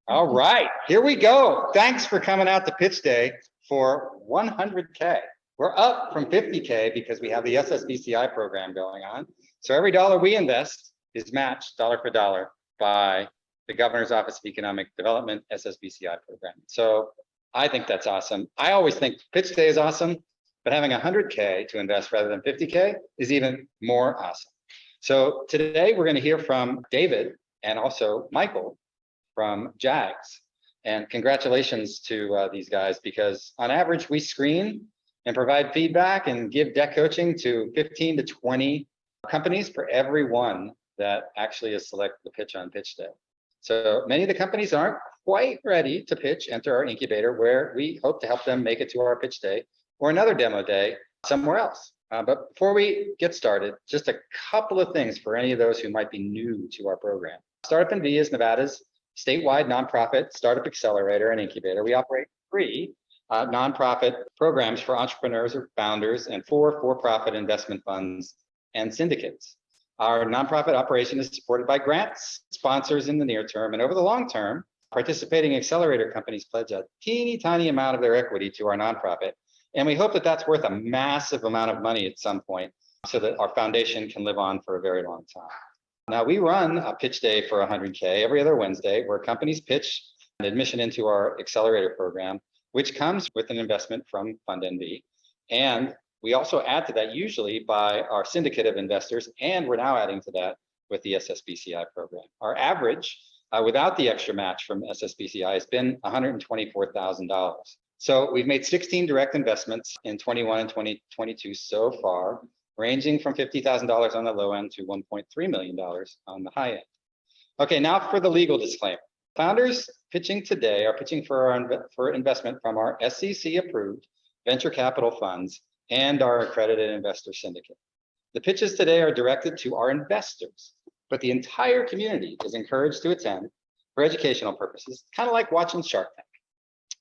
All right, here we go. Thanks for coming out to pitch day for 100K. We're up from 50K because we have the SSBCI program going on. So every dollar we invest is matched dollar for dollar by the Governor's Office of Economic Development SSBCI program. So I think that's awesome. I always think pitch day is awesome, but having 100K to invest rather than 50K is even more awesome. So today we're going to hear from David and also Michael from Jagz. And congratulations to these guys, because on average, we screen and provide feedback and give deck coaching to 15 to 20 companies for every one that actually is selected to pitch on pitch day. So many of the companies aren't quite ready to pitch, enter our incubator, where we hope to help them make it to our pitch day or another demo day somewhere else. But before we get started, just a couple of things for any of those who might be new to our program. Startup NV is Nevada's statewide nonprofit startup accelerator and incubator. We operate 3 nonprofit programs for entrepreneurs or founders and 4 for-profit investment funds and syndicates. Our nonprofit operation is supported by grants, sponsors in the near term, and over the long term, participating accelerator companies pledge a teeny tiny amount of their equity to our nonprofit. And we hope that that's worth a massive amount of money at some point so that our foundation can live on for a very long time. Now, we run a pitch day for 100K every other Wednesday, where companies pitch an admission into our accelerator program, which comes with an investment from Fund NV. And we also add to that usually by our syndicate of investors, and we're now adding to that with the SSBCI program. Our average without the extra match from SSBCI has been $124,000. So we've made 16 direct investments in 21 and 2022 so far, ranging from $50,000 on the low end to $1.3 million on the high end. Okay, now for the legal disclaimer. Founders pitching today are pitching for investment from our SEC-approved venture capital funds and our accredited investor syndicate. The pitches today are directed to our investors, but the entire community is encouraged to attend for educational purposes, kind of like watching Shark Tank.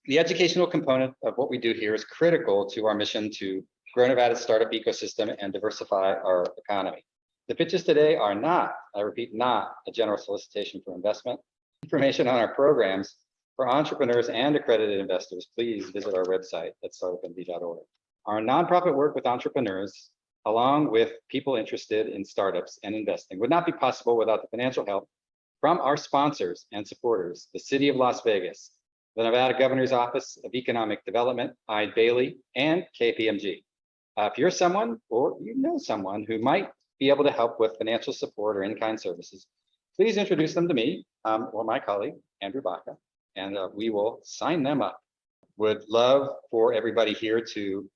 The educational component of what we do here is critical to our mission to grow Nevada's startup ecosystem and diversify our economy. The pitches today are not, I repeat, not a general solicitation for investment. Information on our programs for entrepreneurs and accredited investors, please visit our website at startupnv.org. Our nonprofit work with entrepreneurs, along with people interested in startups and investing, would not be possible without the financial help from our sponsors and supporters, the City of Las Vegas, the Nevada Governor's Office of Economic Development, Eide Bailey, and KPMG. If you're someone or you know someone who might be able to help with financial support or in-kind services, please introduce them to me or my colleague, Andrew Baca, and we will sign them up. Would love for everybody here to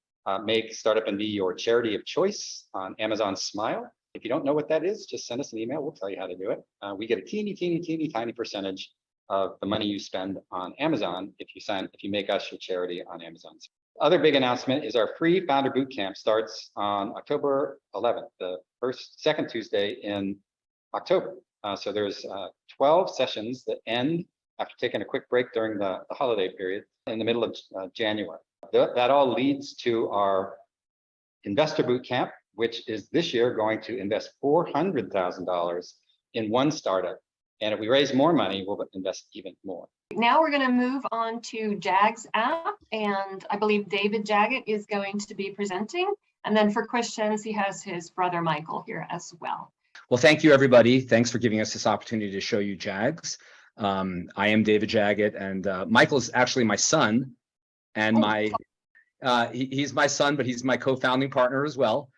make Startup NV your charity of choice on Amazon Smile. If you don't know what that is, just send us an email. We'll tell you how to do it. We get a teeny tiny percentage of the money you spend on Amazon if you make us your charity on Amazon. Other big announcement is our free founder bootcamp starts on October 11th, the second Tuesday in October. So there's 12 sessions that end after taking a quick break during the holiday period in the middle of January. That all leads to our investor bootcamp, which is this year going to invest $400,000 in one startup. And if we raise more money, we'll invest even more. Now we're going to move on to Jagz app, and I believe David Jaget is going to be presenting. And then for questions, he has his brother Michael here as well. Well, thank you, everybody. Thanks for giving us this opportunity to show you Jagz. I am David Jaget, and Michael's actually my son, and he's my son, but he's my co-founding partner as well.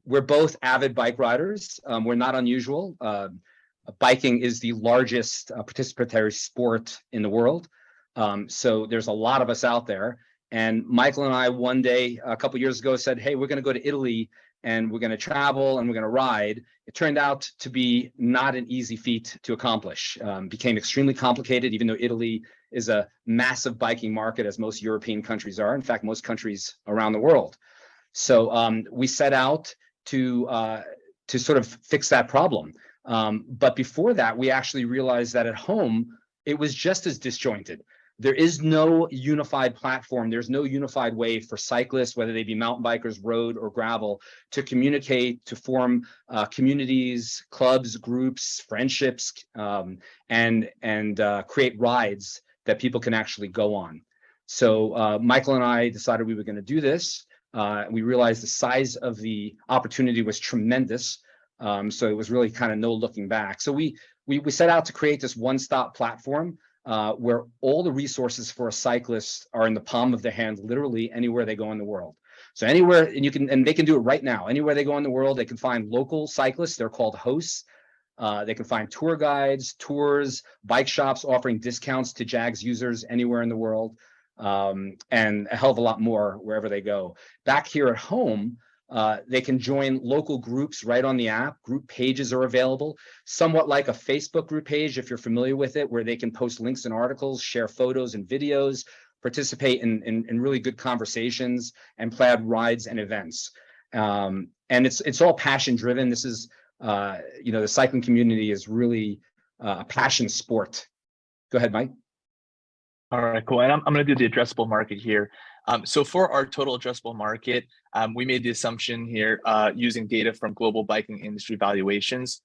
We're both avid bike riders. We're not unusual. Biking is the largest participatory sport in the world. So there's a lot of us out there. And Michael and I one day, a couple years ago, said, hey, we're going to go to Italy and we're going to travel and we're going to ride. It turned out to be not an easy feat to accomplish. Became extremely complicated, even though Italy is a massive biking market, as most European countries are. In fact, most countries around the world. So we set out to sort of fix that problem. But before that, we actually realized that at home, it was just as disjointed. There is no unified platform. There's no unified way for cyclists, whether they be mountain bikers, road or gravel, to communicate, to form communities, clubs, groups, friendships, and create rides that people can actually go on. So Michael and I decided we were going to do this. We realized the size of the opportunity was tremendous. So it was really kind of no looking back. So we set out to create this one-stop platform where all the resources for a cyclist are in the palm of their hand, literally anywhere they go in the world. So anywhere, and they can do it right now. Anywhere they go in the world, they can find local cyclists. They're called hosts. They can find tour guides, tours, bike shops offering discounts to Jagz users anywhere in the world, and a hell of a lot more wherever they go. Back here at home, they can join local groups right on the app. Group pages are available, somewhat like a Facebook group page, if you're familiar with it, where they can post links and articles, share photos and videos, participate in really good conversations, and plan rides and events. And it's all passion driven. This is, the cycling community is really a passion sport. Go ahead, Mike. All right, cool. And I'm going to do the addressable market here. So for our total addressable market, we made the assumption here using data from global biking industry valuations.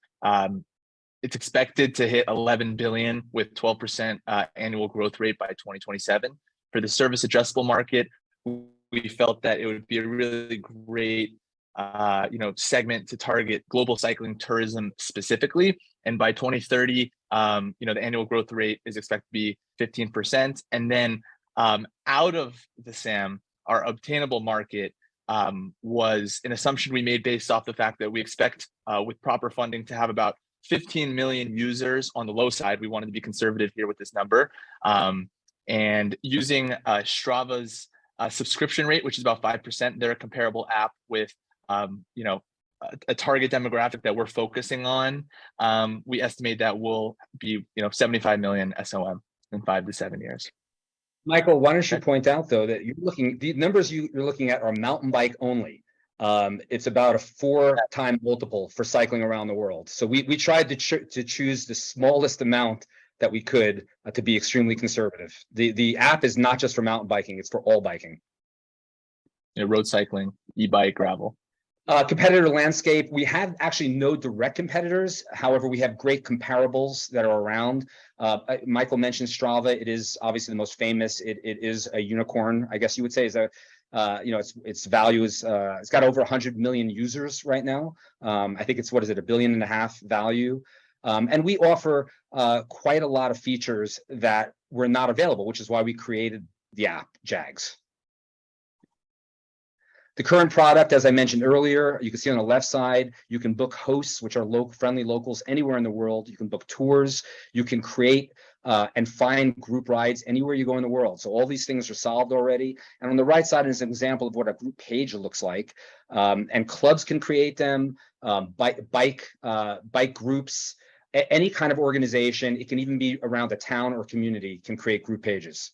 It's expected to hit 11 billion with 12% annual growth rate by 2027. For the service addressable market, we felt that it would be a really great segment to target global cycling tourism specifically. And by 2030, the annual growth rate is expected to be 15%. And then out of the SAM, our obtainable market was an assumption we made based off the fact that we expect with proper funding to have about 15 million users on the low side. We wanted to be conservative here with this number. And using Strava's subscription rate, which is about 5%, they're a comparable app with a target demographic that we're focusing on. We estimate that will be 75 million SOM in 5 to 7 years. Michael, why don't you point out though that the numbers you're looking at are mountain bike only. It's about a 4-time multiple for cycling around the world. So we tried to choose the smallest amount that we could to be extremely conservative. The app is not just for mountain biking; it's for all biking. Road cycling, e-bike, gravel. Competitor landscape, we have actually no direct competitors. However, we have great comparables that are around. Michael mentioned Strava. It is obviously the most famous. It is a unicorn, I guess you would say. Its value is it's got over 100 million users right now. I think it's $1.5 billion value. And we offer quite a lot of features that were not available, which is why we created the app, Jagz. The current product, as I mentioned earlier, you can see on the left side, you can book hosts, which are friendly locals anywhere in the world. You can book tours. You can create and find group rides anywhere you go in the world. So all these things are solved already. And on the right side is an example of what a group page looks like. And clubs can create them, bike groups, any kind of organization. It can even be around a town or community can create group pages.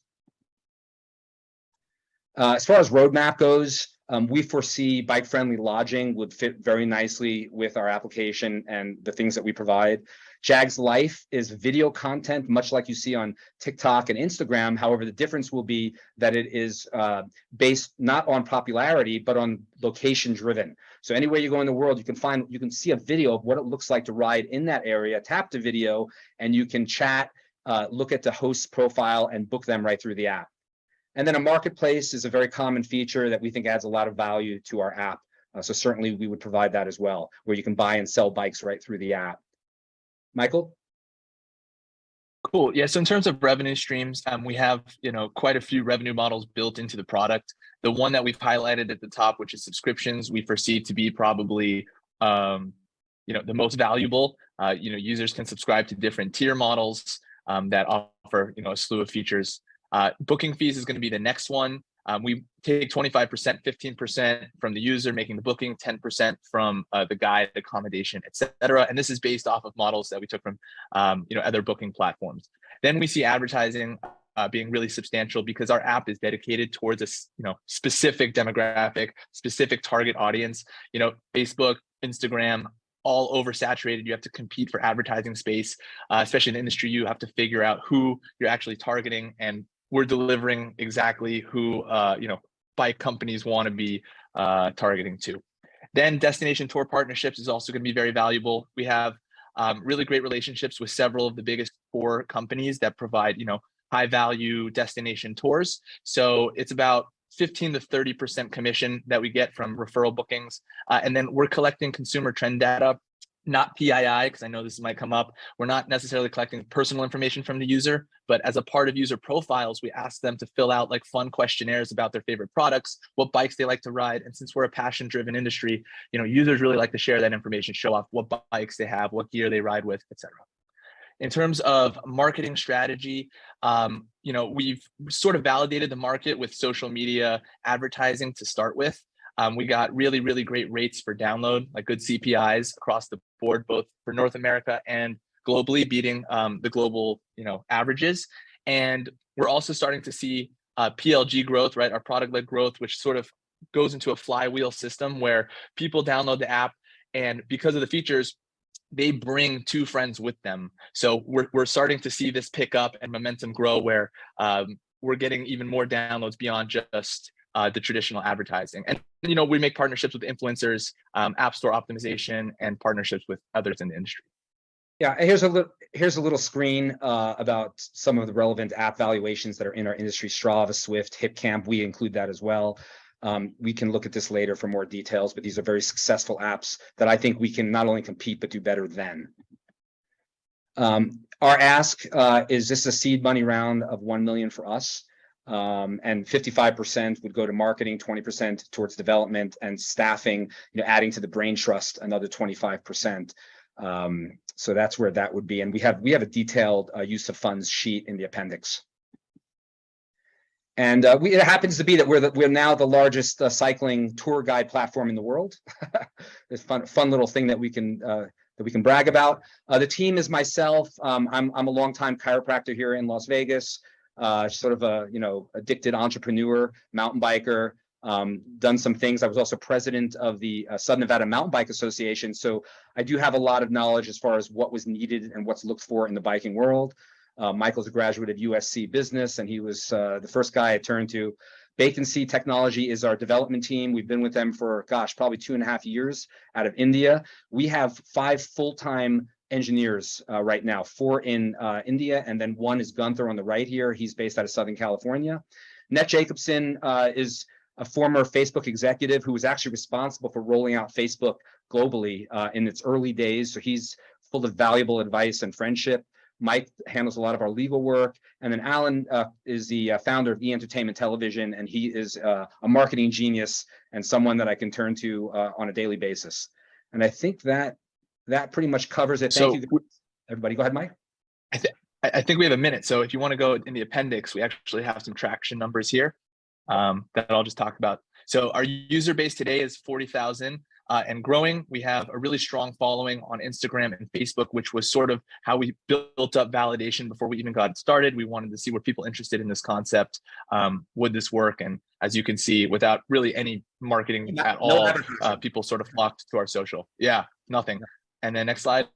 As far as roadmap goes, we foresee bike-friendly lodging would fit very nicely with our application and the things that we provide. Jagz Life is video content, much like you see on TikTok and Instagram. However, the difference will be that it is based not on popularity, but on location-driven. So anywhere you go in the world, you can see a video of what it looks like to ride in that area, tap the video, and you can chat, look at the host's profile, and book them right through the app. And then a marketplace is a very common feature that we think adds a lot of value to our app. So certainly we would provide that as well, where you can buy and sell bikes right through the app. Michael? Cool. Yeah. So in terms of revenue streams, we have quite a few revenue models built into the product. The one that we've highlighted at the top, which is subscriptions, we foresee to be probably the most valuable. Users can subscribe to different tier models that offer a slew of features. Booking fees is going to be the next one. We take 25%, 15% from the user making the booking, 10% from the guide, accommodation, etc. And this is based off of models that we took from other booking platforms. Then we see advertising being really substantial because our app is dedicated towards a specific demographic, specific target audience. Facebook, Instagram, all oversaturated. You have to compete for advertising space, especially in the industry. You have to figure out who you're actually targeting and we're delivering exactly who bike companies want to be targeting to. Then destination tour partnerships is also going to be very valuable. We have really great relationships with several of the biggest tour companies that provide, high value destination tours. So it's about 15 to 30% commission that we get from referral bookings. And then we're collecting consumer trend data, not PII, because I know this might come up. We're not necessarily collecting personal information from the user, but as a part of user profiles, we ask them to fill out like fun questionnaires about their favorite products, what bikes they like to ride. And since we're a passion-driven industry, users really like to share that information, show off what bikes they have, what gear they ride with, etc. In terms of marketing strategy, we've sort of validated the market with social media advertising to start with. We got really, really great rates for download, like good CPIs across the board, both for North America and globally, beating the global, averages. And we're also starting to see PLG growth, right? Our product-led growth, which sort of goes into a flywheel system where people download the app, and because of the features, they bring two friends with them. So we're starting to see this pick up and momentum grow where we're getting even more downloads beyond just the traditional advertising. And, we make partnerships with influencers, app store optimization, and partnerships with others in the industry. Yeah, here's a little screen about some of the relevant app valuations that are in our industry: Strava, Swift, HipCamp. We include that as well. We can look at this later for more details, but these are very successful apps that I think we can not only compete, but do better than. Our ask is this a seed money round of 1 million for us? And 55% would go to marketing, 20% towards development and staffing, adding to the brain trust, another 25%. So that's where that would be. And we have a detailed use of funds sheet in the appendix. And it happens to be that we're now the largest cycling tour guide platform in the world. It's fun little thing that we can brag about. The team is myself. I'm a longtime chiropractor here in Las Vegas. Sort of a addicted entrepreneur, mountain biker. Done some things. I was also president of the Southern Nevada Mountain Bike Association, so I do have a lot of knowledge as far as what was needed and what's looked for in the biking world. Michael's a graduate of USC Business, and he was the first guy I turned to. Bacon Seed Technology is our development team. We've been with them for, probably 2.5 years out of India. We have 5 full-time engineers right now, 4 in India, and then 1 is Gunther on the right here. He's based out of Southern California. Nat Jacobson is a former Facebook executive who was actually responsible for rolling out Facebook globally in its early days. So he's full of valuable advice and friendship. Mike handles a lot of our legal work. And then Alan is the founder of E-Entertainment Television, and he is a marketing genius and someone that I can turn to on a daily basis. And I think that pretty much covers it. Thank you, everybody. Go ahead, Mike. I think we have a minute. So if you want to go in the appendix, we actually have some traction numbers here that I'll just talk about. So our user base today is 40,000 and growing. We have a really strong following on Instagram and Facebook, which was sort of how we built up validation before we even got started. We wanted to see were people interested in this concept. Would this work? And as you can see, without really any marketing at all, people sort of flocked to our social. Yeah, nothing. And then next slide.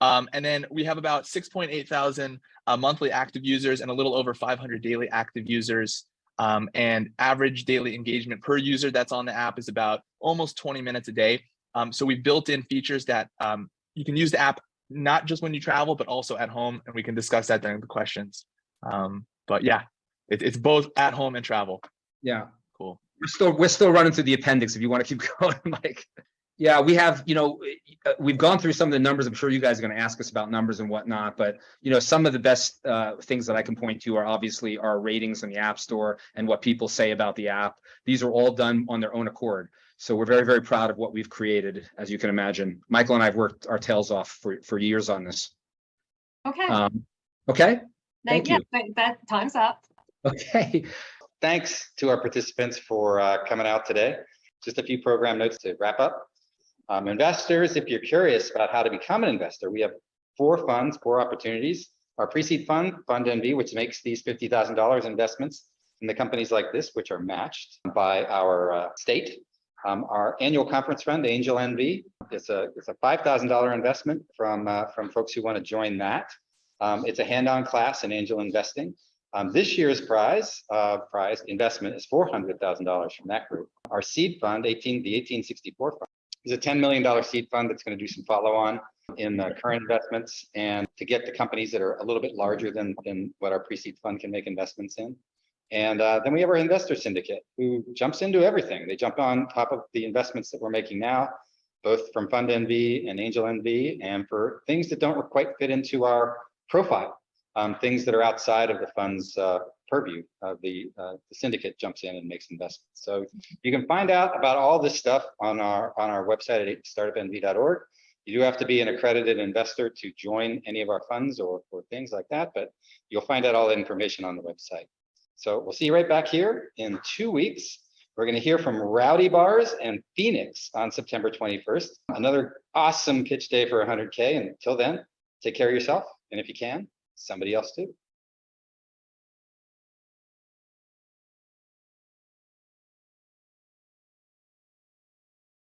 And then we have about 6.8 thousand monthly active users and a little over 500 daily active users. And average daily engagement per user that's on the app is about almost 20 minutes a day. So we've built in features that you can use the app not just when you travel, but also at home, and we can discuss that during the questions. But yeah, it's both at home and travel. Yeah, cool. We're still running through the appendix if you want to keep going, Mike. Yeah, we have, we've gone through some of the numbers. I'm sure you guys are going to ask us about numbers and whatnot, but, some of the best things that I can point to are obviously our ratings in the App Store and what people say about the app. These are all done on their own accord. So we're very, very proud of what we've created, as you can imagine. Michael and I have worked our tails off for years on this. Okay. Okay. Thank you. That time's up. Okay. Thanks to our participants for coming out today. Just a few program notes to wrap up. Investors, if you're curious about how to become an investor, we have 4 funds, 4 opportunities. Our pre-seed fund, Fund NV, which makes these $50,000 investments in the companies like this, which are matched by our state. Our annual conference fund, Angel NV, it's a $5,000 investment from folks who want to join that. It's a hand-on class in angel investing. This year's prize investment is $400,000 from that group. Our seed fund, the 1864 fund, is a $10 million seed fund that's going to do some follow-on in the current investments and to get the companies that are a little bit larger than what our pre-seed fund can make investments in. And then we have our investor syndicate who jumps into everything. They jump on top of the investments that we're making now, both from Fund NV and Angel NV, and for things that don't quite fit into our profile, things that are outside of the fund's purview. The syndicate jumps in and makes investments. So you can find out about all this stuff on our website at startupnv.org. You do have to be an accredited investor to join any of our funds or things like that, but you'll find out all the information on the website. So we'll see you right back here in 2 weeks. We're going to hear from Rowdy Bars and Phoenix on September 21st. Another awesome pitch day for 100K. And until then, take care of yourself. And if you can, somebody else too.